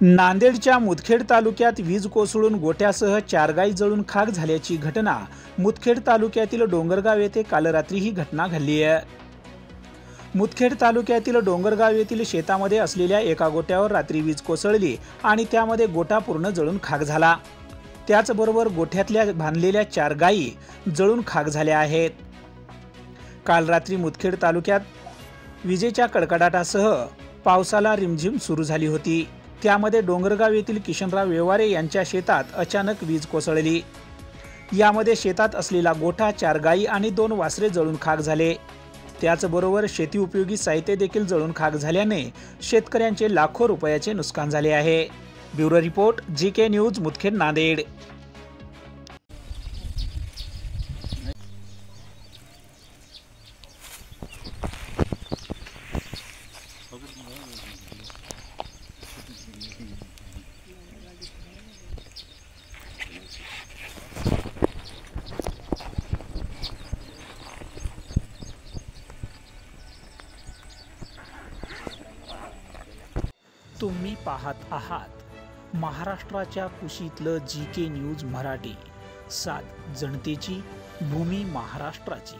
नांदेडच्या मुदखेड तालुक्यात वीज कोसळून गोठ्यासह 4 गायी जळून खाक झाल्याची घटना मुदखेड तालुक्यातील डोंगरगाव येथे काल रात्री ही घटना घडली आहे। मुदखेड तालुक्यातील डोंगरगाव येथील शेतामध्ये असलेल्या एका गोठ्यावर रात्री वीज कोसळली आणि त्यामध्ये गोठा पूर्ण जळून खाक झाला। त्याचबरोबर गोठ्यातल्या बांधलेल्या 4 गायी जळून खाक झाल्या आहेत। काल रात्री मुदखेड तालुक्यात विजेच्या कडकडाटासह पावसाला रिमझिम सुरू झाली होती। त्यामध्ये डोंगरगाव येथील किशनराव व्यवहारे यांच्या शेतात अचानक वीज कोसळली। यामध्ये शेतात असलेला गोठा, 4 गायी आणि 2 वासरे जळून खाक झाले। त्याचबरोबर शेती उपयोगी साहित्य देखील जळून खाक झाल्याने शेतकऱ्यांचे लाखो रुपयाचे नुकसान झाले आहे। Bureau report, GK news, Mudkhed, Nanded. तुम्ही पाहत आहात महाराष्ट्राच्या कुशीतलं जीके न्यूज मराठी, सात जनतेची, भूमी महाराष्ट्राची।